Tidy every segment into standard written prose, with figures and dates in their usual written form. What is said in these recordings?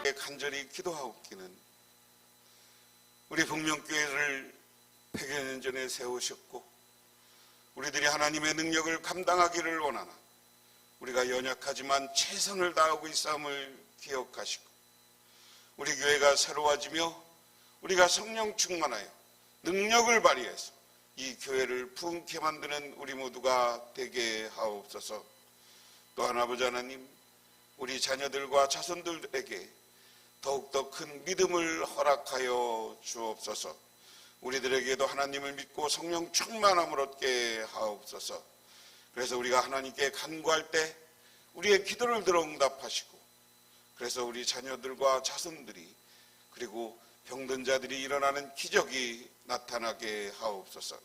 하나님께 간절히 기도하옵기는 우리 북명교회를 100여 년 전에 세우셨고 우리들이 하나님의 능력을 감당하기를 원하나 우리가 연약하지만 최선을 다하고 있음을 기억하시고 우리 교회가 새로워지며 우리가 성령 충만하여 능력을 발휘해서 이 교회를 부흥케 만드는 우리 모두가 되게 하옵소서. 또한 아버지 하나님, 우리 자녀들과 자손들에게 더욱더 큰 믿음을 허락하여 주옵소서. 우리들에게도 하나님을 믿고 성령 충만함을 얻게 하옵소서. 그래서 우리가 하나님께 간구할 때 우리의 기도를 들어 응답하시고, 그래서 우리 자녀들과 자손들이 그리고 병든 자들이 일어나는 기적이 나타나게 하옵소서.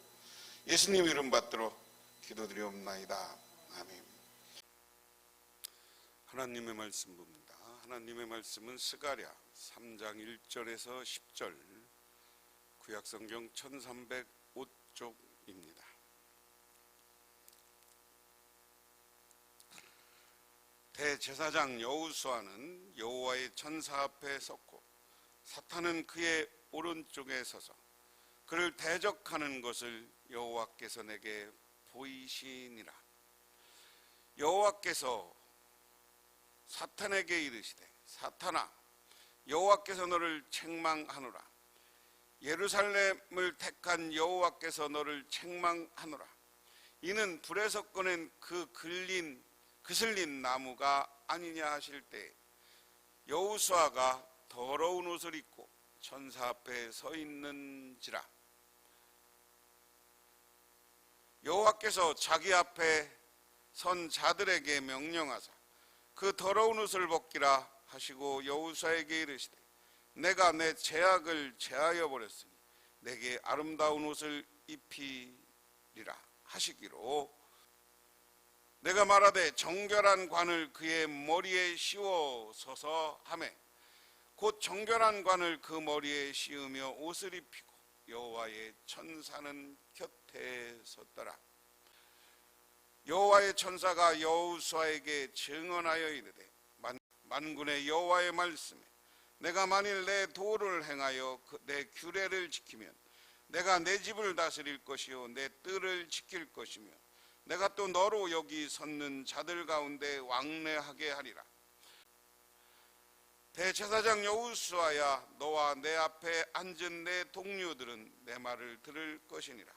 예수님 이름 받들어 기도드리옵나이다. 아멘. 하나님의 말씀 봅니다. 하나님의 말씀은 스가랴 3장 1절에서 10절, 구약성경 1305쪽입니다. 대제사장 여호수아는 여호와의 천사 앞에 섰고 사탄은 그의 오른쪽에 서서 그를 대적하는 것을 여호와께서 내게 보이시니라. 여호와께서 사탄에게 이르시되, 사탄아, 여호와께서 너를 책망하노라. 예루살렘을 택한 여호와께서 너를 책망하노라. 이는 불에서 꺼낸 그 그슬린 나무가 아니냐 하실 때 여호수아가 더러운 옷을 입고 천사 앞에 서 있는지라. 여호와께서 자기 앞에 선 자들에게 명령하사 그 더러운 옷을 벗기라 하시고 여호수아에게 이르시되, 내가 내 죄악을 제하여 버렸으니 내게 아름다운 옷을 입히리라 하시기로, 내가 말하되 정결한 관을 그의 머리에 씌워서서 하매 곧 정결한 관을 그 머리에 씌우며 옷을 입히고 여호와의 천사는 곁에 섰더라. 여호와의 천사가 여호수아에게 증언하여 이르되, 만군의 여호와의 말씀에 내가 만일 내 도를 행하여 내 규례를 지키면 내가 내 집을 다스릴 것이요 내 뜰을 지킬 것이며 내가 또 너로 여기 섰는 자들 가운데 왕래하게 하리라. 대제사장 여호수아야, 너와 내 앞에 앉은 내 동료들은 내 말을 들을 것이니라.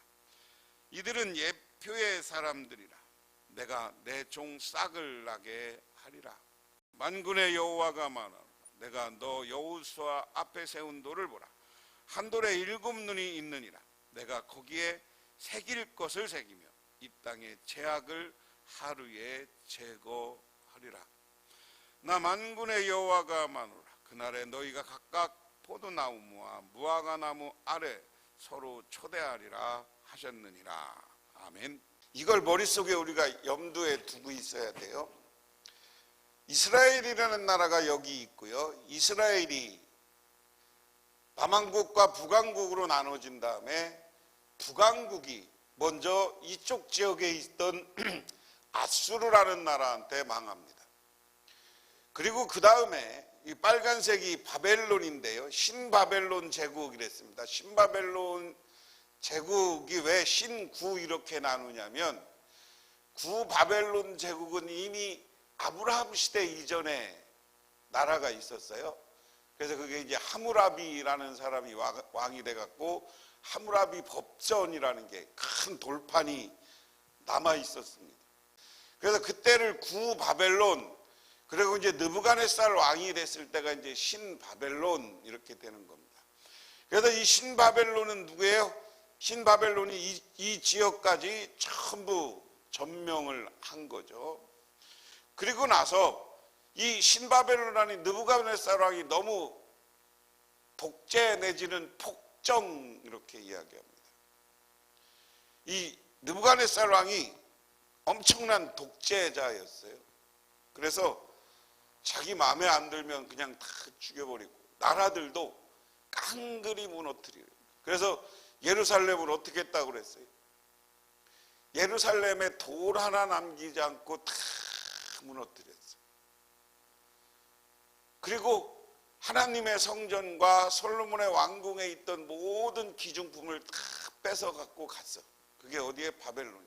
이들은 예표의 사람들이라. 내가 내 종 싹을 나게 하리라. 만군의 여호와가 말하노라. 내가 너 여호수아 앞에 세운 돌을 보라. 한 돌에 7 눈이 있느니라. 내가 거기에 새길 것을 새기며 이 땅의 죄악을 하루에 제거하리라. 나 만군의 여호와가 말하노라. 그날에 너희가 각각 포도나무와 무화과나무 아래 서로 초대하리라 하셨느니라. 아멘. 이걸 머릿속에 우리가 염두에 두고 있어야 돼요. 이스라엘이라는 나라가 여기 있고요. 이스라엘이 남왕국과 북왕국으로 나눠진 다음에 북왕국이 먼저 이쪽 지역에 있던 아수르라는 나라한테 망합니다. 그리고 그 다음에 이 빨간색이 바벨론인데요. 신바벨론 제국이랬습니다. 신바벨론 제국이 왜 신구 이렇게 나누냐면, 구바벨론 제국은 이미 아브라함 시대 이전에 나라가 있었어요. 그래서 그게 이제 하무라비라는 사람이 왕이 돼갖고 하무라비 법전이라는 게 큰 돌판이 남아 있었습니다. 그래서 그때를 구바벨론, 그리고 이제 느부갓네살 왕이 됐을 때가 이제 신바벨론 이렇게 되는 겁니다. 그래서 이 신바벨론은 누구예요? 신바벨론이 이 지역까지 전부 점령을 한 거죠. 그리고 나서 이 신바벨론이 느부갓네살 왕이 너무 독재 내지는 폭정 이렇게 이야기합니다. 이 느부갓네살 왕이 엄청난 독재자였어요. 그래서 자기 마음에 안 들면 그냥 다 죽여버리고 나라들도 깡그리 무너뜨리고, 그래서 예루살렘을 어떻게 했다고 그랬어요? 예루살렘에 돌 하나 남기지 않고 다 무너뜨렸어요. 그리고 하나님의 성전과 솔로몬의 왕궁에 있던 모든 기중품을 다 뺏어 갖고 갔어. 그게 어디에? 바벨론이.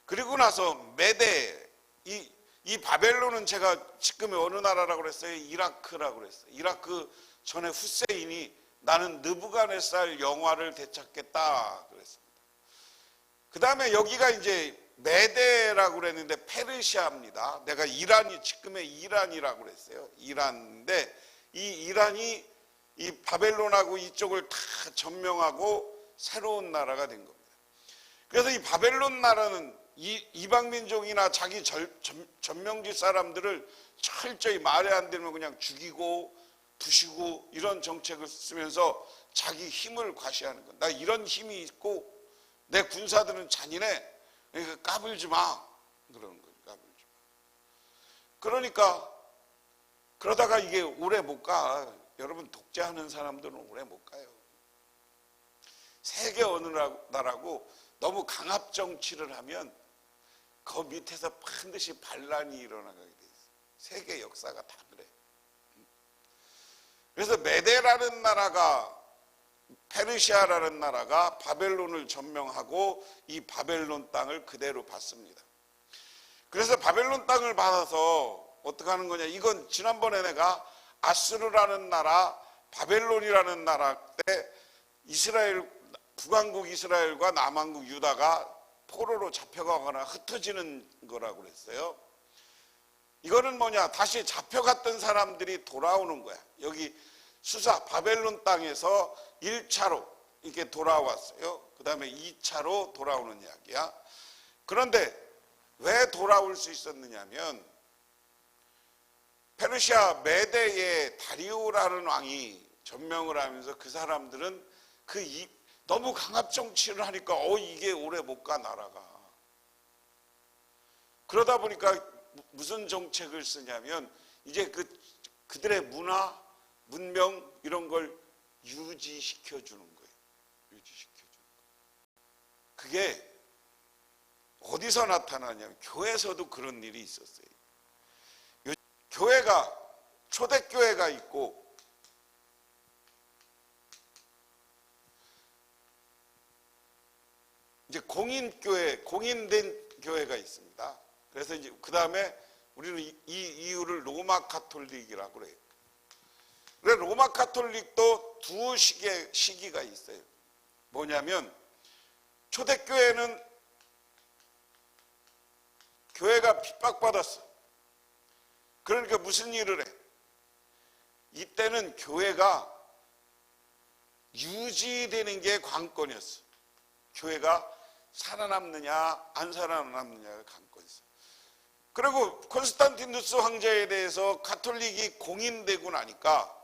그리고 나서 메대, 이 바벨론은 제가 지금의 어느 나라라고 그랬어요? 이라크라고 그랬어요. 이라크 전에 후세인이 나는 느부갓네살 영화를 되찾겠다 그랬습니다. 그 다음에 여기가 이제 메대라고 그랬는데 페르시아입니다. 내가 이란이 지금의 이란이라고 그랬어요. 이란인데 이 이란이 이 바벨론하고 이쪽을 다 점령하고 새로운 나라가 된 겁니다. 그래서 이 바벨론 나라는 이방 민족이나 자기 점령지 사람들을 철저히 말이 안 되면 그냥 죽이고 부시고 이런 정책을 쓰면서 자기 힘을 과시하는 거야. 나 이런 힘이 있고 내 군사들은 잔인해. 그러니까 까불지 마. 그러는 거예요. 까불지 마. 그러니까 그러다가 이게 오래 못 가. 여러분 독재하는 사람들은 오래 못 가요. 세계 어느 나라고 너무 강압 정치를 하면 그 밑에서 반드시 반란이 일어나게 돼 있어요. 세계 역사가 다 그래. 그래서 메대라는 나라가, 페르시아라는 나라가 바벨론을 점령하고 이 바벨론 땅을 그대로 받습니다. 그래서 바벨론 땅을 받아서 어떻게 하는 거냐? 이건 지난번에 내가 아수르라는 나라, 바벨론이라는 나라 때 이스라엘, 북왕국 이스라엘과 남왕국 유다가 포로로 잡혀가거나 흩어지는 거라고 그랬어요. 이거는 뭐냐? 다시 잡혀갔던 사람들이 돌아오는 거야. 여기 수사 바벨론 땅에서 1차로 이렇게 돌아왔어요. 그 다음에 2차로 돌아오는 이야기야. 그런데 왜 돌아올 수 있었느냐면 페르시아 메대의 다리오라는 왕이 점령을 하면서 그 사람들은 너무 강압 정치를 하니까 이게 오래 못 가 나라가. 그러다 보니까 무슨 정책을 쓰냐면 이제 그들의 문화, 문명 이런 걸 유지시켜 주는 거예요. 유지시켜 주는 거예요. 그게 어디서 나타나냐면 교회에서도 그런 일이 있었어요. 교회가 초대교회가 있고 이제 공인교회, 공인된 교회가 있습니다. 그래서 이제 그 다음에 우리는 이 이유를 로마 가톨릭이라고 그래요. 그래서 로마 가톨릭도 두 시기가 있어요. 뭐냐면 초대교회는 교회가 핍박받았어. 그러니까 무슨 일을 해? 이때는 교회가 유지되는 게 관건이었어. 교회가 살아남느냐 안 살아남느냐가 관건이었어. 그리고 콘스탄티누스 황제에 대해서 가톨릭이 공인되고 나니까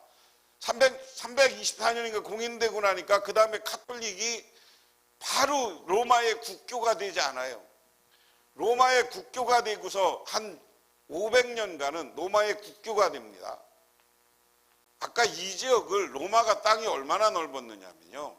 324년인가 공인되고 나니까 그 다음에 가톨릭이 바로 로마의 국교가 되지 않아요. 로마의 국교가 되고서 한 500년간은 로마의 국교가 됩니다. 아까 이 지역을 로마가 땅이 얼마나 넓었느냐면요.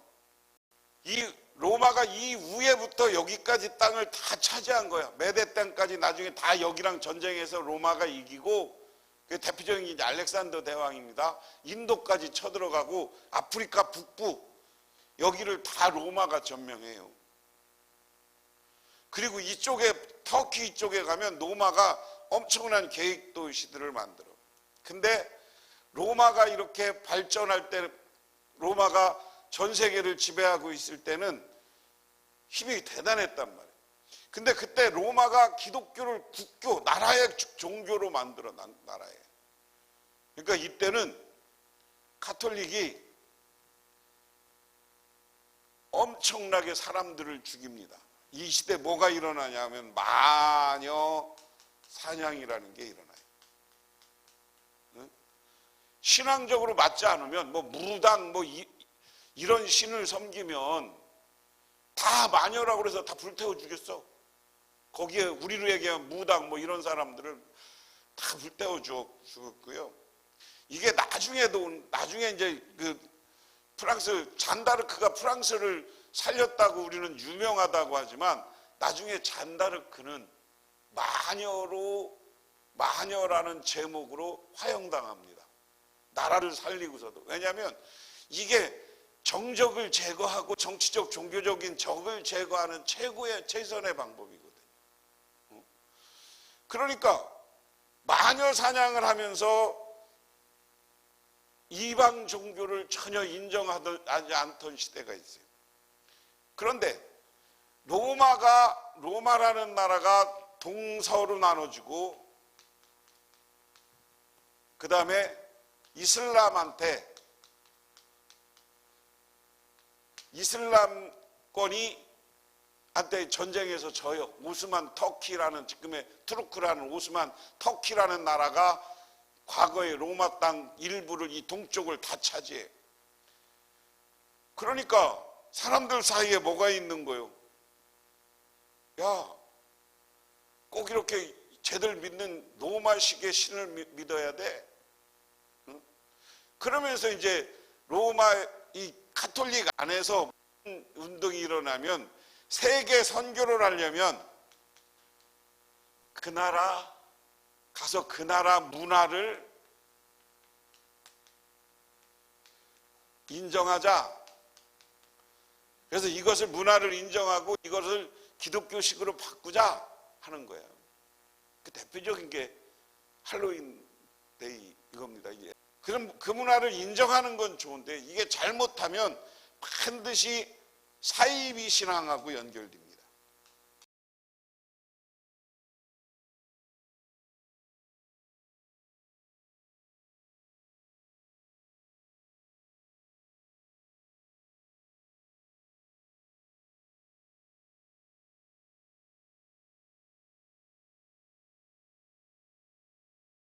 이 로마가 이 위에부터 여기까지 땅을 다 차지한 거야. 메대 땅까지 나중에 다 여기랑 전쟁해서 로마가 이기고 그 대표적인 게 이제 알렉산더 대왕입니다. 인도까지 쳐들어가고 아프리카 북부 여기를 다 로마가 점령해요. 그리고 이쪽에 터키 이쪽에 가면 로마가 엄청난 계획 도시들을 만들어. 근데 로마가 이렇게 발전할 때 로마가 전 세계를 지배하고 있을 때는 힘이 대단했단 말이에요. 근데 그때 로마가 기독교를 국교, 나라의 종교로 만들어 나라에. 그러니까 이때는 가톨릭이 엄청나게 사람들을 죽입니다. 이 시대 뭐가 일어나냐면 마녀 사냥이라는 게 일어나요. 신앙적으로 맞지 않으면 뭐 무당 이런 신을 섬기면 다 마녀라고 그래서 다 불태워 주겠어. 거기에 우리로 얘기하면 무당 이런 사람들을 다 불태워 죽었고요. 이게 나중에 이제 그 프랑스 잔다르크가 프랑스를 살렸다고 우리는 유명하다고 하지만 나중에 잔다르크는 마녀라는 제목으로 화형당합니다. 나라를 살리고서도. 왜냐하면 이게 정적을 제거하고 정치적 종교적인 적을 제거하는 최선의 방법이거든요. 그러니까 마녀 사냥을 하면서 이방 종교를 전혀 인정하지 않던 시대가 있어요. 그런데 로마라는 나라가 동서로 나눠지고 그 다음에 이슬람권이 한때 전쟁에서 져요. 오스만 터키라는, 지금의 투르크라는 오스만 터키라는 나라가 과거의 로마 땅 일부를, 이 동쪽을 다 차지해. 그러니까 사람들 사이에 뭐가 있는 거요? 야, 꼭 이렇게 쟤들 믿는 로마식의 신을 믿어야 돼? 응? 그러면서 이제 로마 이 가톨릭 안에서 운동이 일어나면 세계 선교를 하려면 그 나라 가서 그 나라 문화를 인정하자. 그래서 이것을 문화를 인정하고 이것을 기독교식으로 바꾸자 하는 거예요. 그 대표적인 게 할로윈 데이 이겁니다. 이게. 그럼 그 문화를 인정하는 건 좋은데 이게 잘못하면 반드시 사이비 신앙하고 연결됩니다.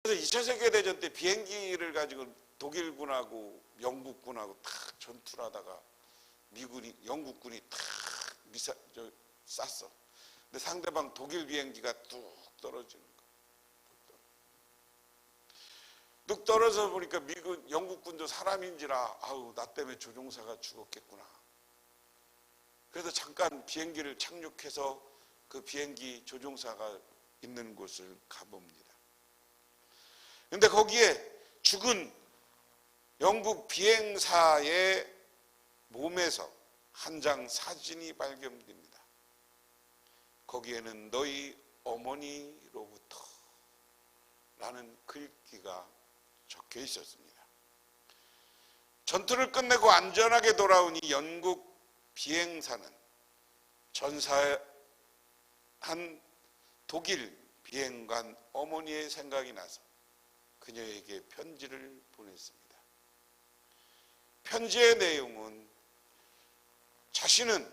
그래서 2차 세계대전 때 비행기를 가지고 독일군하고 영국군하고 탁 전투를 하다가 영국군이 탁 쐈어. 근데 상대방 독일 비행기가 뚝 떨어지는 거야. 뚝 떨어져 보니까 영국군도 사람인지라 아우 나 때문에 조종사가 죽었겠구나. 그래서 잠깐 비행기를 착륙해서 그 비행기 조종사가 있는 곳을 가봅니다. 근데 거기에 죽은 영국 비행사의 몸에서 한 장 사진이 발견됩니다. 거기에는 너희 어머니로부터 라는 글귀가 적혀 있었습니다. 전투를 끝내고 안전하게 돌아온 이 영국 비행사는 전사한 독일 비행관 어머니의 생각이 나서 그녀에게 편지를 보냈습니다. 편지의 내용은 자신은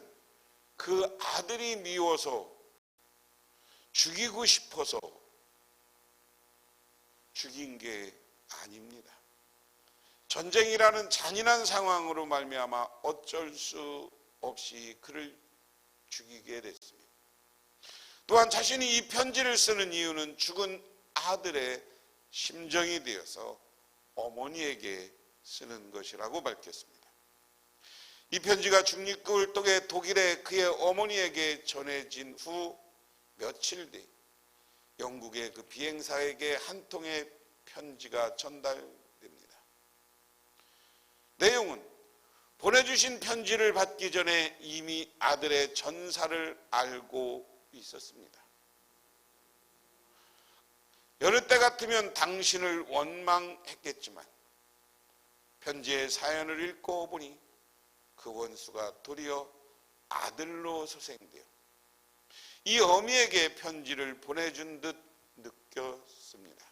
그 아들이 미워서 죽이고 싶어서 죽인 게 아닙니다. 전쟁이라는 잔인한 상황으로 말미암아 어쩔 수 없이 그를 죽이게 됐습니다. 또한 자신이 이 편지를 쓰는 이유는 죽은 아들의 심정이 되어서 어머니에게 쓰는 것이라고 밝혔습니다. 이 편지가 중립국을 통해 독일의 그의 어머니에게 전해진 후 며칠 뒤 영국의 그 비행사에게 한 통의 편지가 전달됩니다. 내용은 보내주신 편지를 받기 전에 이미 아들의 전사를 알고 있었습니다. 여느 때 같으면 당신을 원망했겠지만 편지의 사연을 읽고 보니 그 원수가 도리어 아들로 소생되어 이 어미에게 편지를 보내준 듯 느꼈습니다.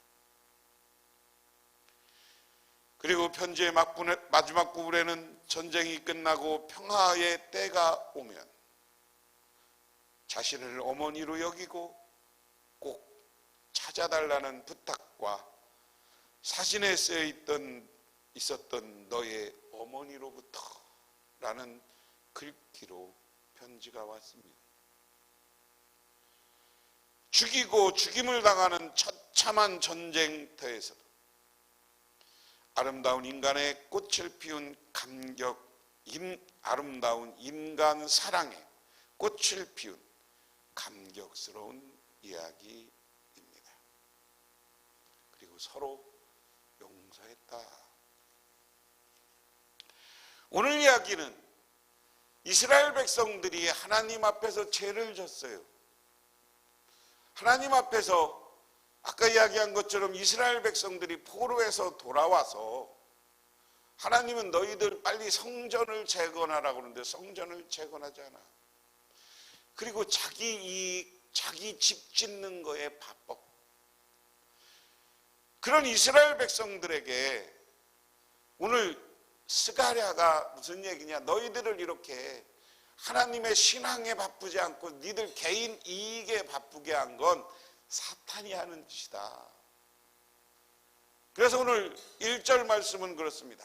그리고 편지의 마지막 부분에는 전쟁이 끝나고 평화의 때가 오면 자신을 어머니로 여기고 꼭 찾아달라는 부탁과 사진에 쓰여 있었던 너의 어머니로부터 라는 글귀로 편지가 왔습니다. 죽이고 죽임을 당하는 처참한 전쟁터에서도 아름다운 인간의 꽃을 피운 아름다운 인간 사랑의 꽃을 피운 감격스러운 이야기입니다. 그리고 서로 용서했다 오늘 이야기는 이스라엘 백성들이 하나님 앞에서 죄를 졌어요. 하나님 앞에서 아까 이야기한 것처럼 이스라엘 백성들이 포로에서 돌아와서 하나님은 너희들 빨리 성전을 재건하라고 그러는데 성전을 재건하지 않아. 그리고 자기 집 짓는 거에 바빠. 그런 이스라엘 백성들에게 오늘 스가랴가 무슨 얘기냐? 너희들을 이렇게 하나님의 신앙에 바쁘지 않고 니들 개인 이익에 바쁘게 한 건 사탄이 하는 짓이다. 그래서 오늘 1절 말씀은 그렇습니다.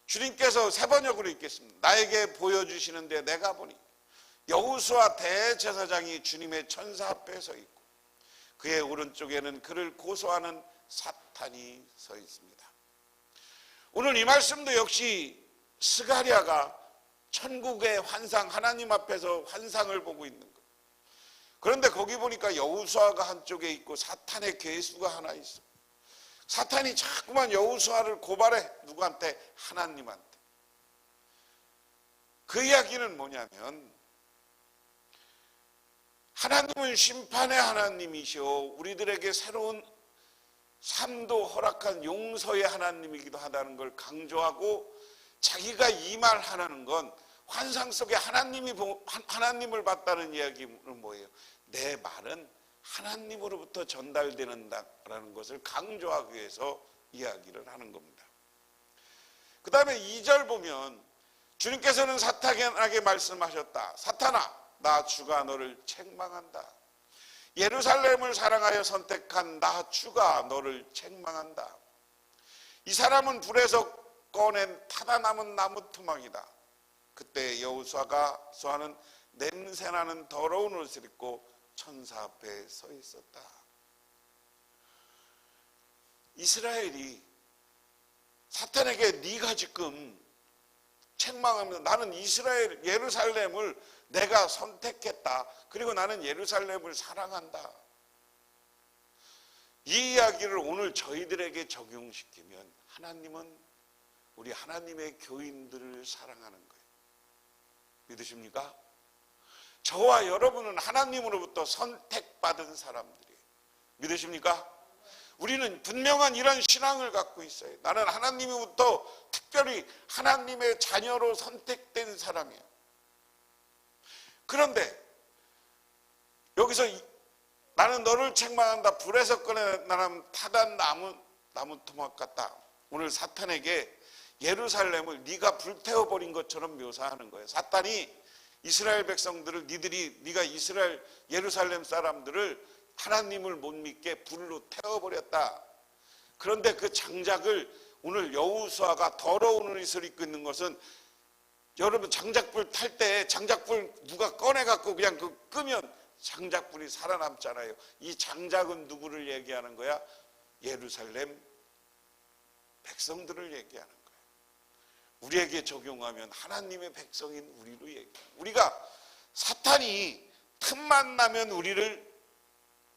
주님께서 세 번역으로 읽겠습니다. 나에게 보여주시는데 내가 보니 여호수아 대제사장이 주님의 천사 앞에 서 있고 그의 오른쪽에는 그를 고소하는 사탄이 서 있습니다. 오늘 이 말씀도 역시 스가랴가 천국의 환상, 하나님 앞에서 환상을 보고 있는 거예요. 그런데 거기 보니까 여호수아가 한쪽에 있고 사탄의 괴수가 하나 있어. 사탄이 자꾸만 여호수아를 고발해. 누구한테? 하나님한테. 그 이야기는 뭐냐면 하나님은 심판의 하나님이시오. 우리들에게 새로운 삶도 허락한 용서의 하나님이기도 하다는 걸 강조하고 자기가 이 말 하는 건 환상 속에 하나님을 봤다는 이야기는 뭐예요? 내 말은 하나님으로부터 전달되는다라는 것을 강조하기 위해서 이야기를 하는 겁니다. 그 다음에 2절 보면 주님께서는 사탄에게 말씀하셨다. 사탄아, 나 주가 너를 책망한다. 예루살렘을 사랑하여 선택한 나 주가 너를 책망한다. 이 사람은 불에서 꺼낸 타다 남은 나무 토막이다. 그때 여호수아가 수아는 냄새나는 더러운 옷을 입고 천사 앞에 서 있었다. 이스라엘이 사탄에게 네가 지금 책망하면서 나는 이스라엘 예루살렘을 내가 선택했다. 그리고 나는 예루살렘을 사랑한다. 이 이야기를 오늘 저희들에게 적용시키면 하나님은 우리 하나님의 교인들을 사랑하는 거예요. 믿으십니까? 저와 여러분은 하나님으로부터 선택받은 사람들이에요. 믿으십니까? 우리는 분명한 이런 신앙을 갖고 있어요. 나는 하나님으로부터 특별히 하나님의 자녀로 선택된 사람이에요. 그런데 여기서 나는 너를 책망한다. 불에서 꺼낸 나는 타단 나무 토막 같다. 오늘 사탄에게 예루살렘을 네가 불태워버린 것처럼 묘사하는 거예요. 사탄이 이스라엘 백성들을 네가 이스라엘 예루살렘 사람들을 하나님을 못 믿게 불로 태워버렸다. 그런데 그 장작을 오늘 여호수아가 더러운 옷을 입고 있는 것은 여러분 장작불 탈 때 장작불 누가 꺼내갖고 그냥 끄면 장작불이 살아남잖아요. 이 장작은 누구를 얘기하는 거야? 예루살렘 백성들을 얘기하는 거야. 우리에게 적용하면 하나님의 백성인 우리로 얘기해요. 우리가 사탄이 틈만 나면 우리를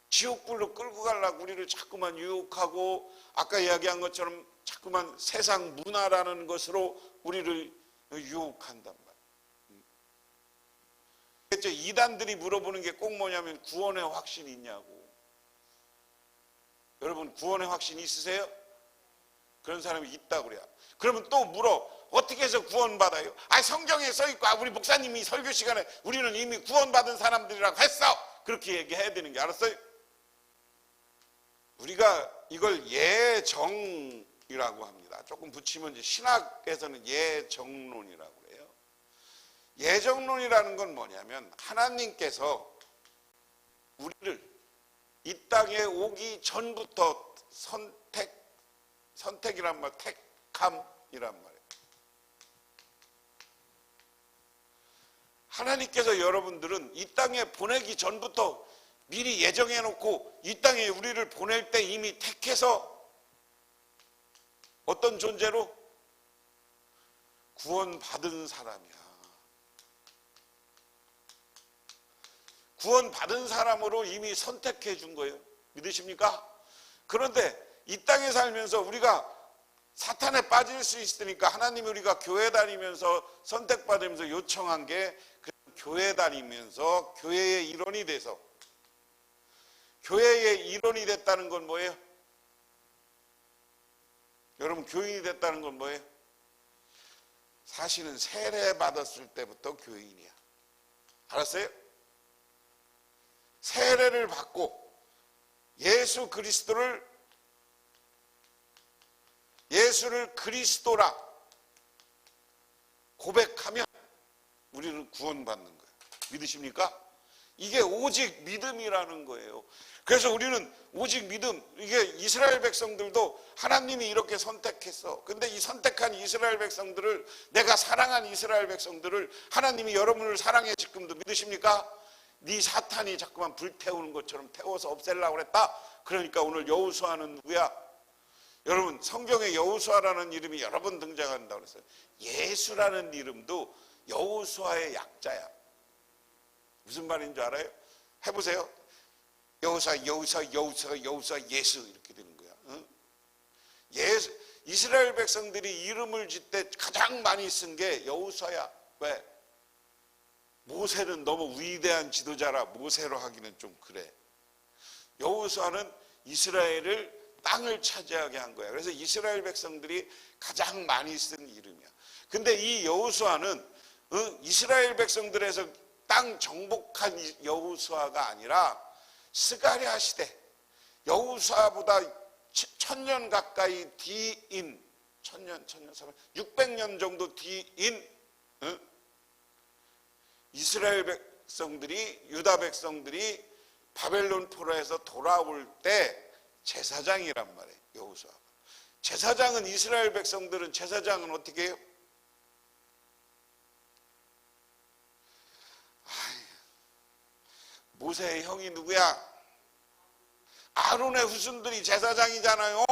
지옥불로 끌고 가려고 우리를 자꾸만 유혹하고 아까 이야기한 것처럼 자꾸만 세상 문화라는 것으로 우리를 유혹한단 말이에요. 이단들이 물어보는 게 꼭 뭐냐면 구원의 확신이 있냐고. 여러분 구원의 확신 있으세요? 그런 사람이 있다고 그래요. 그러면 또 물어. 어떻게 해서 구원받아요? 성경에 써있고 우리 목사님이 설교 시간에 우리는 이미 구원받은 사람들이라고 했어. 그렇게 얘기해야 되는 게 알았어요? 우리가 이걸 예정이라고 합니다. 조금 붙이면 이제 신학에서는 예정론이라고 해요. 예정론이라는 건 뭐냐면 하나님께서 우리를 이 땅에 오기 전부터 선택이란 말, 택함이란 말이에요. 하나님께서 여러분들은 이 땅에 보내기 전부터 미리 예정해 놓고 이 땅에 우리를 보낼 때 이미 택해서 어떤 존재로? 구원받은 사람이야. 구원받은 사람으로 이미 선택해 준 거예요. 믿으십니까? 그런데 이 땅에 살면서 우리가 사탄에 빠질 수 있으니까 하나님이 우리가 교회 다니면서 선택받으면서 요청한 게 교회 다니면서 교회의 일원이 돼서, 교회의 일원이 됐다는 건 뭐예요? 여러분, 교인이 됐다는 건 뭐예요? 사실은 세례 받았을 때부터 교인이야. 알았어요? 세례를 받고 예수를 그리스도라 고백하면 우리는 구원받는 거예요. 믿으십니까? 이게 오직 믿음이라는 거예요. 그래서 우리는 오직 믿음, 이게 이스라엘 백성들도 하나님이 이렇게 선택했어. 근데 이 선택한 이스라엘 백성들을, 내가 사랑한 이스라엘 백성들을 하나님이 여러분을 사랑해 지금도 믿으십니까? 네 사탄이 자꾸만 불태우는 것처럼 태워서 없애려고 그랬다. 그러니까 오늘 여호수아는 누구야? 여러분, 성경에 여호수아라는 이름이 여러 번 등장한다고 그랬어요. 예수라는 이름도 여호수아의 약자야. 무슨 말인 줄 알아요? 해보세요. 여호수아 예수 이렇게 되는 거야. 응? 예수, 이스라엘 백성들이 이름을 짓 때 가장 많이 쓴 게 여호수아야. 왜? 모세는 너무 위대한 지도자라 모세로 하기는 좀 그래. 여호수아는 이스라엘을 땅을 차지하게 한 거야. 그래서 이스라엘 백성들이 가장 많이 쓴 이름이야. 근데 이 여호수아는 이스라엘 백성들에서 땅 정복한 여호수아가 아니라 스가랴 시대, 여호수아보다 1000년 가까이 뒤인, 600년 정도 뒤인 이스라엘 백성들이, 유다 백성들이 바벨론 포로에서 돌아올 때 제사장이란 말이에요. 여호수아가. 제사장은, 이스라엘 백성들은 제사장은 어떻게 해요? 모세의 형이 누구야? 아론의 후손들이 제사장이잖아요.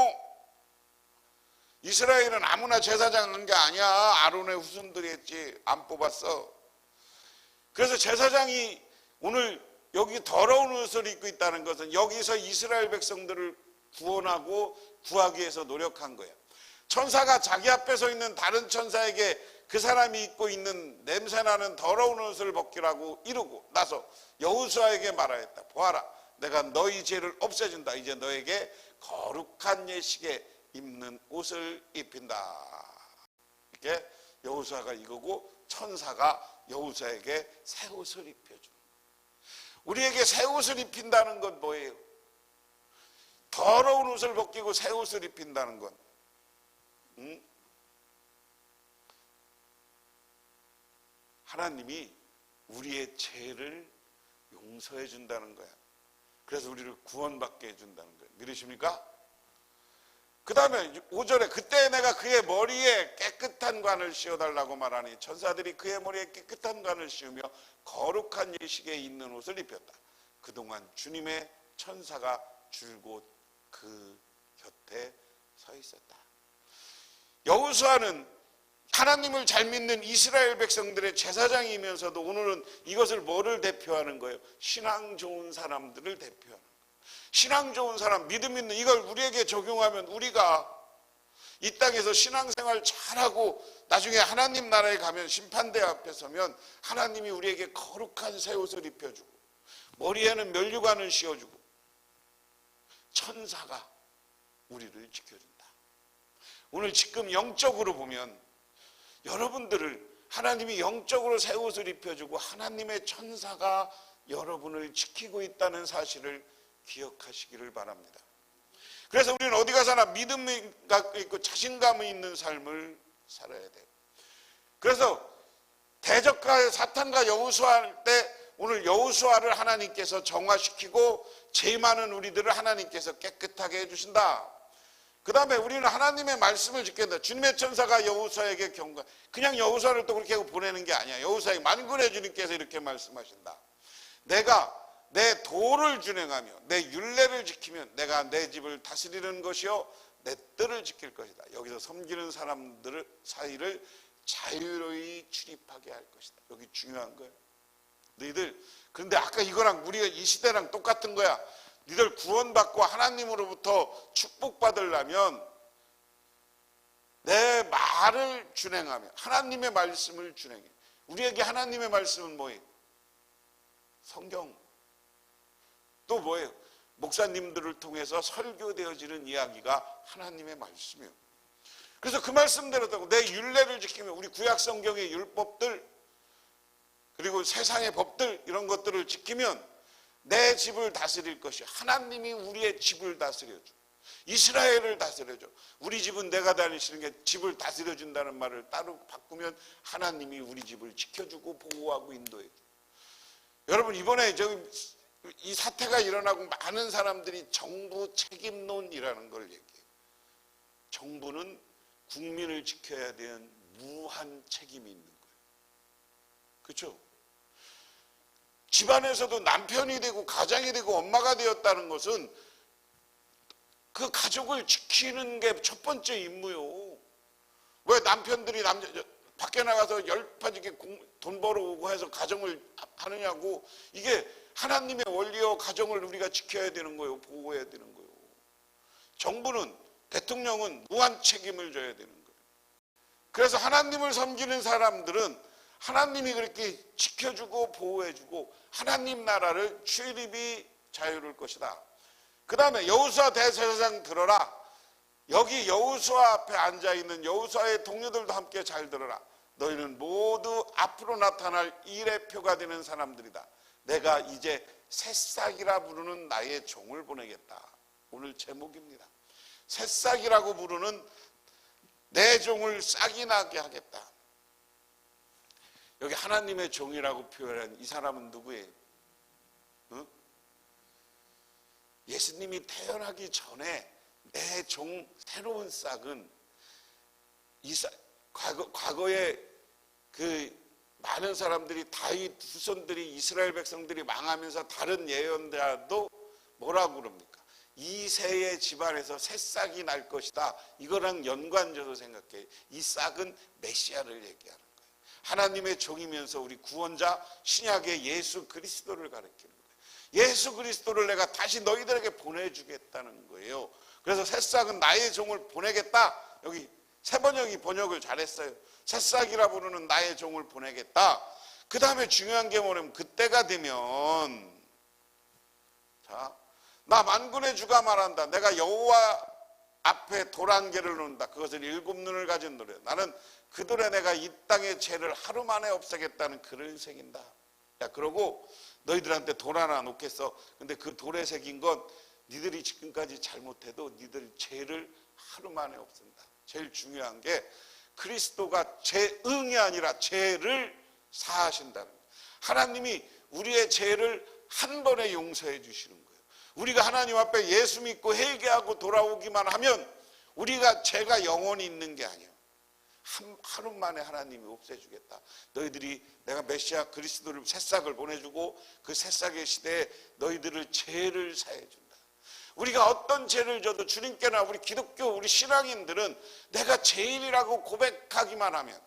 이스라엘은 아무나 제사장 한 게 아니야. 아론의 후손들이 했지. 안 뽑았어. 그래서 제사장이 오늘 여기 더러운 옷을 입고 있다는 것은 여기서 이스라엘 백성들을 구원하고 구하기 위해서 노력한 거예요. 천사가 자기 앞에 서 있는 다른 천사에게 그 사람이 입고 있는 냄새나는 더러운 옷을 벗기라고 이르고 나서 여호수아에게 말하였다. 보아라, 내가 너희 죄를 없애준다. 이제 너에게 거룩한 예식에 입는 옷을 입힌다. 이게 여호수아가 이거고, 천사가 여호수아에게 새 옷을 입혀주는 거예요. 우리에게 새 옷을 입힌다는 건 뭐예요? 더러운 옷을 벗기고 새 옷을 입힌다는 건 하나님이 우리의 죄를 용서해 준다는 거야. 그래서 우리를 구원받게 해준다는 거예요. 믿으십니까? 그 다음에 5절에 그때 내가 그의 머리에 깨끗한 관을 씌워달라고 말하니 천사들이 그의 머리에 깨끗한 관을 씌우며 거룩한 예식에 있는 옷을 입혔다. 그동안 주님의 천사가 줄곧 그 곁에 서 있었다. 여호수아는 하나님을 잘 믿는 이스라엘 백성들의 제사장이면서도 오늘은 이것을 뭐를 대표하는 거예요? 신앙 좋은 사람들을 대표하는 거예요. 신앙 좋은 사람, 믿음 있는, 이걸 우리에게 적용하면 우리가 이 땅에서 신앙생활 잘하고 나중에 하나님 나라에 가면 심판대 앞에 서면 하나님이 우리에게 거룩한 새 옷을 입혀주고 머리에는 면류관을 씌워주고 천사가 우리를 지켜준다. 오늘 지금 영적으로 보면 여러분들을 하나님이 영적으로 새 옷을 입혀주고 하나님의 천사가 여러분을 지키고 있다는 사실을 기억하시기를 바랍니다. 그래서 우리는 어디 가서나 믿음이 있고 자신감이 있는 삶을 살아야 돼요. 그래서 대적과 사탄과 여호수아할 때 오늘 여호수아를 하나님께서 정화시키고 죄 많은 우리들을 하나님께서 깨끗하게 해주신다. 그 다음에 우리는 하나님의 말씀을 지켜야 된다. 주님의 천사가 여호수아에게 경고, 그냥 여호수아를 또 그렇게 보내는 게 아니야. 여호수아에게 만군의 주님께서 이렇게 말씀하신다. 내가 내 도를 준행하며 내 율례를 지키면 내가 내 집을 다스리는 것이요 내 뜰을 지킬 것이다. 여기서 섬기는 사람들 사이를 자유로이 출입하게 할 것이다. 여기 중요한 거예요. 너희들, 그런데 아까 이거랑 우리가 이 시대랑 똑같은 거야. 너희들 구원받고 하나님으로부터 축복받으려면 내 말을 준행하며 하나님의 말씀을 준행해. 우리에게 하나님의 말씀은 뭐예요? 성경. 또 뭐예요? 목사님들을 통해서 설교되어지는 이야기가 하나님의 말씀이에요. 그래서 그 말씀대로 내 율례를 지키며 우리 구약 성경의 율법들 그리고 세상의 법들 이런 것들을 지키면 내 집을 다스릴 것이 하나님이 우리의 집을 다스려줘. 이스라엘을 다스려줘. 우리 집은 내가 다니시는 게 집을 다스려준다는 말을 따로 바꾸면 하나님이 우리 집을 지켜주고 보호하고 인도해줘. 여러분 이번에 이 사태가 일어나고 많은 사람들이 정부 책임론이라는 걸 얘기해요. 정부는 국민을 지켜야 되는 무한 책임이 있는 거예요. 그렇죠? 집안에서도 남편이 되고 가장이 되고 엄마가 되었다는 것은 그 가족을 지키는 게 첫 번째 임무요. 왜 남편들이 밖에 나가서 열빠지게 돈 벌어오고 해서 가정을 하느냐고. 이게 하나님의 원리와 가정을 우리가 지켜야 되는 거예요. 보호해야 되는 거예요. 정부는 대통령은 무한 책임을 져야 되는 거예요. 그래서 하나님을 섬기는 사람들은 하나님이 그렇게 지켜주고 보호해주고 하나님 나라를 출입이 자유로울 것이다. 그 다음에 여호수아 대제사장 들어라. 여기 여호수아 앞에 앉아있는 여호수아의 동료들도 함께 잘 들어라. 너희는 모두 앞으로 나타날 일의 표가 되는 사람들이다. 내가 이제 새싹이라 부르는 나의 종을 보내겠다. 오늘 제목입니다. 새싹이라고 부르는 내 종을 싹이 나게 하겠다. 여기 하나님의 종이라고 표현한 이 사람은 누구예요? 응? 예수님이 태어나기 전에 내 종 새로운 싹은 과거에 그 많은 사람들이 다윗 후손들이 이스라엘 백성들이 망하면서 다른 예언자도 뭐라고 그럽니까? 이 새의 집안에서 새싹이 날 것이다. 이거랑 연관져서 생각해. 이 싹은 메시아를 얘기하는 거예요. 하나님의 종이면서 우리 구원자 신약의 예수 그리스도를 가리키는 거예요. 예수 그리스도를 내가 다시 너희들에게 보내주겠다는 거예요. 그래서 새싹은 나의 종을 보내겠다. 여기 새번역이 번역을 잘했어요. 새싹이라 부르는 나의 종을 보내겠다. 그 다음에 중요한 게 뭐냐면 그때가 되면 자, 나 만군의 주가 말한다. 내가 여호와 앞에 돌 한 개를 놓는다. 그것은 7눈을 가진 돌이야. 나는 그 돌에 내가 이 땅의 죄를 하루 만에 없애겠다는 글을 새긴다. 야, 그러고 너희들한테 돌 하나 놓겠어. 근데 그 돌에 새긴 건 니들이 지금까지 잘못해도 니들 죄를 하루 만에 없앤다. 제일 중요한 게 그리스도가 죄응이 아니라 죄를 사하신다는 거예요. 하나님이 우리의 죄를 한 번에 용서해 주시는 거예요. 우리가 하나님 앞에 예수 믿고 회개하고 돌아오기만 하면 우리가 죄가 영원히 있는 게 아니에요. 하루 만에 하나님이 없애주겠다. 너희들이 내가 메시아 그리스도를 새싹을 보내주고 그 새싹의 시대에 너희들을 죄를 사해준다. 우리가 어떤 죄를 져도 주님께나 우리 기독교 우리 신앙인들은 내가 죄인이라고 고백하기만 하면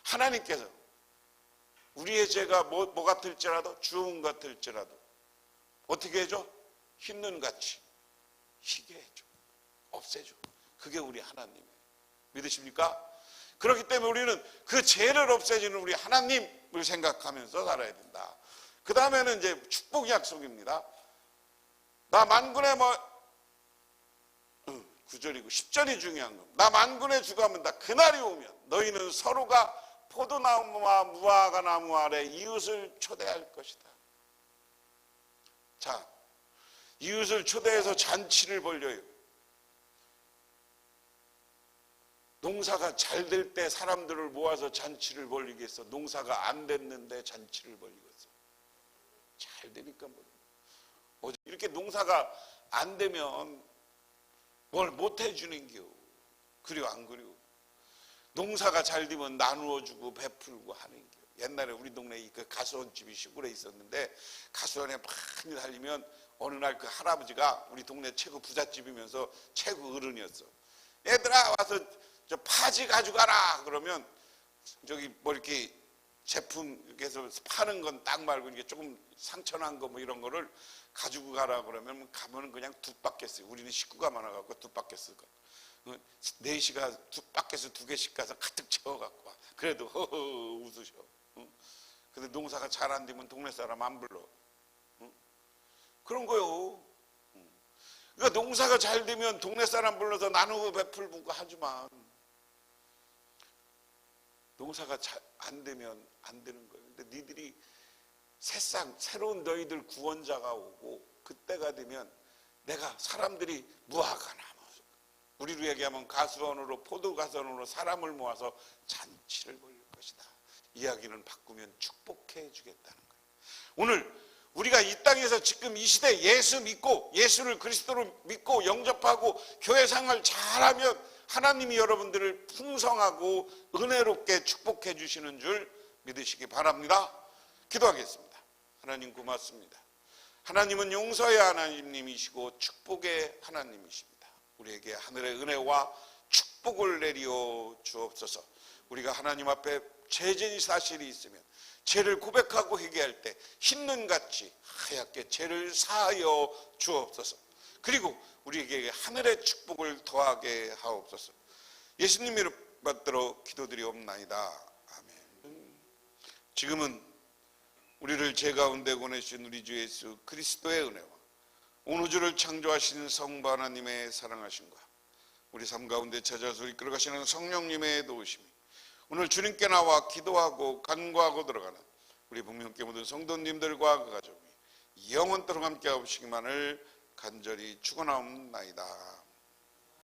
하나님께서 우리의 죄가 뭐 같을지라도 주홍 같을지라도 어떻게 해줘? 흰눈같이 희게 해줘. 없애줘. 그게 우리 하나님이에요. 믿으십니까? 그렇기 때문에 우리는 그 죄를 없애주는 우리 하나님을 생각하면서 살아야 된다. 그 다음에는 이제 축복 약속입니다. 나 만군의 9절이고 10절이 중요한 겁니다. 나 만군의 주가 온다. 그날이 오면 너희는 서로가 포도나무와 무화과 나무 아래 이웃을 초대할 것이다. 자, 이웃을 초대해서 잔치를 벌려요. 농사가 잘 될 때 사람들을 모아서 잔치를 벌리겠어. 농사가 안 됐는데 잔치를 벌리겠어. 잘 되니까 뭐 이렇게 농사가 안 되면 뭘 못 해주는겨. 그려 안 그려? 농사가 잘 되면 나누어 주고 베풀고 하는겨. 옛날에 우리 동네에 그 가수원집이 시골에 있었는데 가수원에 많이 달리면 어느 날 그 할아버지가 우리 동네 최고 부잣집이면서 최고 어른이었어. 얘들아 와서 저 파지 가져가라. 그러면 저기 뭐 이렇게 제품 이렇게 해서 파는 건 딱 말고 이게 조금 상처난 거 뭐 이런 거를 가지고 가라 그러면 가면은 그냥 두 바퀴 써요. 우리는 식구가 많아갖고 두 바퀴 쓰고. 4시가 밖에서 2개씩 가서 가득 채워갖고 와. 그래도 허허 웃으셔. 근데 농사가 잘 안 되면 동네 사람 안 불러. 그런 거요. 그러니까 농사가 잘 되면 동네 사람 불러서 나누고 베풀고 하지만 농사가 잘 안 되면 안 되는 거예요. 근데 니들이 새로운 너희들 구원자가 오고 그때가 되면 내가 사람들이 무화과 나무, 우리로 얘기하면 가수원으로 포도가수원으로 사람을 모아서 잔치를 벌릴 것이다. 이야기는 바꾸면 축복해 주겠다는 거예요. 오늘 우리가 이 땅에서 지금 이 시대 예수 믿고 예수를 그리스도로 믿고 영접하고 교회 생활 잘하면 하나님이 여러분들을 풍성하고 은혜롭게 축복해 주시는 줄 믿으시기 바랍니다. 기도하겠습니다. 하나님 고맙습니다. 하나님은 용서의 하나님이시고 축복의 하나님이십니다. 우리에게 하늘의 은혜와 축복을 내려 주옵소서. 우리가 하나님 앞에 죄진 사실이 있으면 죄를 고백하고 회개할 때 흰눈같이 하얗게 죄를 사하여 주옵소서. 그리고 우리에게 하늘의 축복을 더하게 하옵소서. 예수님 이름 받들어 기도드리옵나이다. 아멘. 지금은 우리를 죄 가운데 보내신 우리 주 예수 그리스도의 은혜와 온 우주를 창조하신 성부 하나님의 사랑하심과 우리 삶 가운데 찾아서 이끌어가시는 성령님의 도우심이 오늘 주님께 나와 기도하고 간구하고 들어가는 우리 복명께 모든 성도님들과 그 가족이 영원토록 함께 하시기만을 간절히 축원하옵나이다.